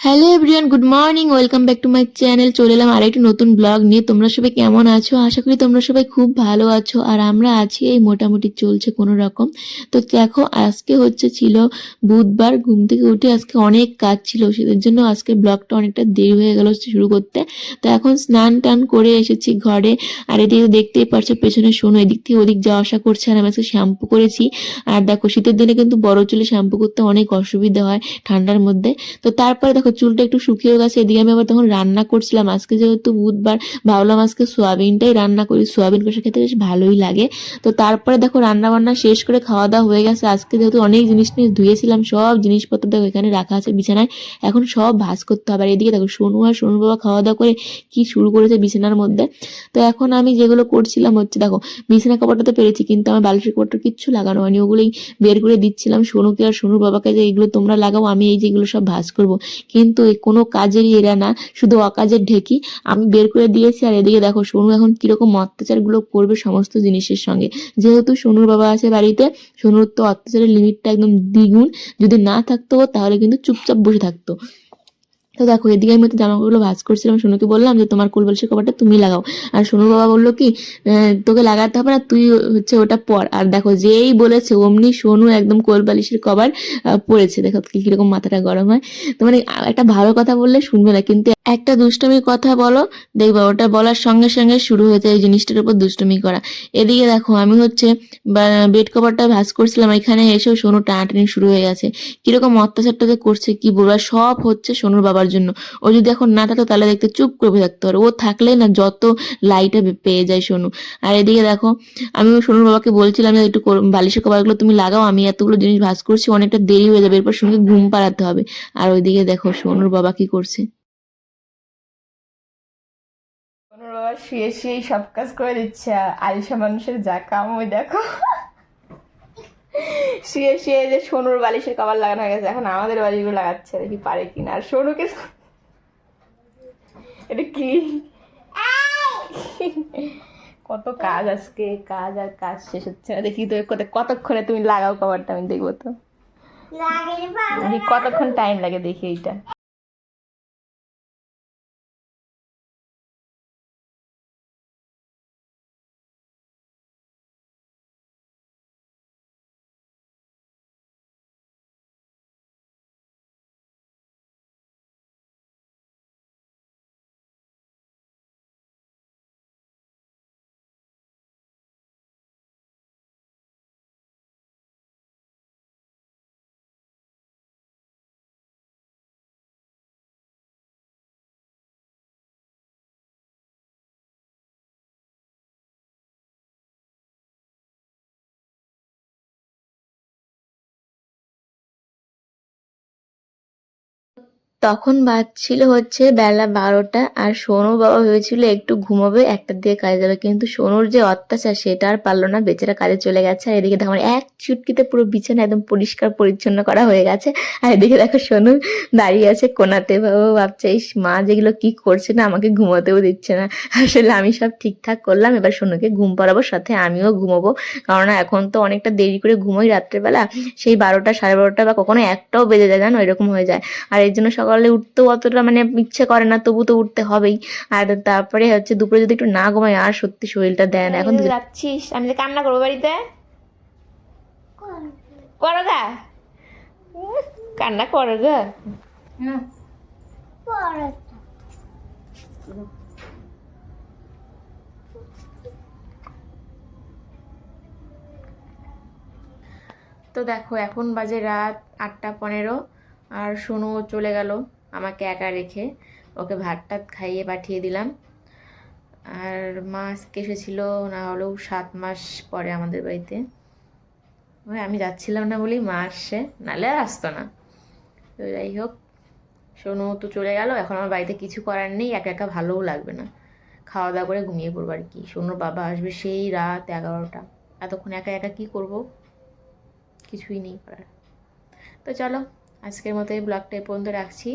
Hello everyone, good morning, welcome back to my channel. চলে এলাম আরেকটি নতুন ব্লগ নিয়ে। তোমরা সবাই কেমন আছো? আশা করি তোমরা সবাই খুব ভালো আছো, আর আমরা আছি এই মোটামুটি চলছে কোনো রকম। তো দেখো, আজকে ছিল বুধবার। ঘুম থেকে উঠে আজকে অনেক কাজ ছিল, সেটার জন্য আজকে ব্লগটা অনেকটা দেরি হয়ে গেল শুরু করতে। তো এখন স্নান টান করে এসেছি ঘরে, আর এদিকে দেখতেই পারছো পেছনে শোনো এদিক থেকে ওদিক যাওয়া আসা করছে। আর আমি আজকে শ্যাম্পু করেছি। আর দেখো, শীতের দিনে কিন্তু বড় চুলে শ্যাম্পু করতে অনেক অসুবিধা হয় ঠান্ডার মধ্যে। তো তারপরে দেখো চুলটা একটু শুকিয়ে গেছে। এদিকে আমি আবার তখন রান্না করছিলাম। আজকে যেহেতু বুধবার, ভাবলাম আজকে সোয়াবিনটাই রান্না করি, সোয়াবিন কষা খেতে বেশ ভালোই লাগে। তো তারপরে দেখো রান্না বান্না শেষ করে খাওয়া দাওয়া হয়ে গেছে। আজকে যেহেতু অনেক জিনিস নিয়ে ধুয়েছিলাম, সব জিনিসপত্র দেখো এখানে রাখা আছে বিছানায়, এখন সব ভাঁজ করতে হবে। আর এদিকে দেখো সোনু আর সোনুর বাবা খাওয়া দাওয়া করে কি শুরু করেছে বিছানার মধ্যে। তো এখন আমি যেগুলো করছিলাম দেখো, বিছানা কাপড়টা তো পেরেছি, কিন্তু আমার বালিশের কাপড়টা কিচ্ছু লাগানো হয়নি, ওগুলোই বের করে দিচ্ছিলাম সোনুকে আর সোনুর বাবাকে, যে এইগুলো তোমরা লাগাও, আমি এই যেগুলো সব ভাঁজ করবো। কিন্তু কোনো কাজেরই এরা না, শুধু অকাজের ঢেকি। আমি বের করে দিয়েছি। আর এদিকে দেখো সোনু এখন কিরকম অত্যাচারগুলো করবে সমস্ত জিনিসের সঙ্গে। যেহেতু সোনুর বাবা আছে বাড়িতে, সোনুর তো অত্যাচারের লিমিটটা একদম দ্বিগুণ। যদি না থাকতো তাহলে কিন্তু চুপচাপ বসে থাকতো। তো দেখো এদিকে আমি জামাকাপড়গুলো ভাঁজ করছিলাম, সোনুকে বললাম যে তোমার কোলবালিশের কভারটা তুমি লাগাও। আর সোনুর বাবা বললো কি, তোকে লাগাতে হবে না, তুই ওটা পর। আর দেখো যেই বলেছে অমনি সোনু একদম কোলবালিশের কভার পড়েছে। দেখো কিরকম মাথাটা গরম হয়। তো মানে একটা ভালো কথা বললে শুনবে না, কিন্তু একটা দুষ্টমির কথা বলো, দেখবা ওটা বলার সঙ্গে সঙ্গে শুরু হয়ে যায় এই জিনিসটার উপর দুষ্টমি করা। এদিকে দেখো আমি বেড কভারটা ভাঁজ করছিলাম, এখানে এসেও সোনু টানাটানি শুরু হয়ে গেছে। কিরকম অত্যাচারটা যে করছে কি বলবো। সব সোনুর বাবার জন্য। ও যদি এখন না থাকতো তাহলে দেখতে চুপ করে বসে থাকতো, আর ও থাকলে না যত লাইটে পেয়ে যায় সোনু। আর এদিকে দেখো আমি সোনুর বাবাকে বলছিলাম যে একটু বালিশের কভারগুলো তুমি লাগাও, আমি এতগুলো জিনিস ভাঁজ করছি, অনেকটা দেরি হয়ে যাবে, এরপর সোনুকে ঘুম পাড়াতে হবে। আর ওইদিকে দেখো সোনুর বাবা কি করছে। সোনুর বাবা শুয়ে শুয়েই সব কাজ করে দিচ্ছে। আলসা মানুষের যা কাম ওই দেখো, শুয়ে শুয়ে যে সোনুর বালিশের কভার লাগানো হয়ে গেছে, এখন আমাদের বালিশগুলো লাগাচ্ছে, দেখি পারে কিনা। আর সোনুকে এটা কি, কত কাজ আজকে, কাজ আর কাজ শেষ হচ্ছে না। দেখি তো কতক্ষণে তুমি লাগাও কভারটা, আমি দেখবো তো দেখি কতক্ষণ টাইম লাগে, দেখি এইটা। তখন বাজছিল বেলা 12টা, আর সোনুর বাবা ভেবেছিল একটু ঘুমোবে, 1টার দিকে কাজে যাবে, কিন্তু সোনুর যে অত্যাচার সেটা আর পারলো না, বেচারা কাজে চলে গেছে। আর এদিকে দেখো এক চুটকিতে পুরো বিছানা একদম পরিষ্কার পরিচ্ছন্ন করা হয়ে গেছে। আর এদিকে দেখো সোনু দাঁড়িয়ে আছে কোনাতে, বাবা ভাবছে এই মা যেগুলো কি করছে না, আমাকে ঘুমোতেও দিচ্ছে না। আসলে আমি সব ঠিকঠাক করলাম, এবার সোনুকে ঘুম পাড়াবো, সাথে আমিও ঘুমোবো। কারণ এখন তো অনেকটা দেরি করে ঘুমোই রাত্রেবেলা, সেই 12টা 12:30 বা কখনো 1টাও বেজে যায়, জানো এরকম হয়ে যায়। আর এর জন্য সকালে উঠতেও অতটা ইচ্ছে করে না, তবু তো উঠতে হবেই। আর তারপরে দুপুরে যদি একটু না ঘুমাই আর সত্যি শরীরটা দেয় না। এখন যাচ্ছিস, আমি যে কান্না করবো বাড়িতে, করো গা, কান্না করো গা। তো দেখো এখন বাজে রাত 8টা 15, আর সোনু চলে গেল আমাকে একা রেখে। ওকে ভাত টাত খাইয়ে পাঠিয়ে দিলাম। আর মা আজকে এসেছিল না হলেও 7 মাস পরে আমাদের বাড়িতে। ওই আমি যাচ্ছিলাম না বলেই মা আসছে, নাহলে আর আসতো না। তো যাই হোক, সোনু তো চলে গেল, এখন আমার বাড়িতে কিছু করার নেই, একা একা ভালোও লাগবে না। খাওয়া দাওয়া করে ঘুমিয়ে পড়বো আর কি। সোনুর বাবা আসবে সেই রাত 11টা, এতক্ষণ একা একা কি করব, কিছুই নেই করার। তো চলো, আজকের মতো এই ব্লগটা এই পর্যন্ত রাখছি।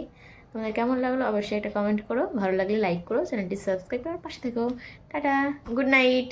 তোমাদের কেমন লাগলো অবশ্যই একটা কমেন্ট করো, ভালো লাগলে লাইক করো, চ্যানেলটি সাবস্ক্রাইব করার পাশে থেকো। Tata, good night.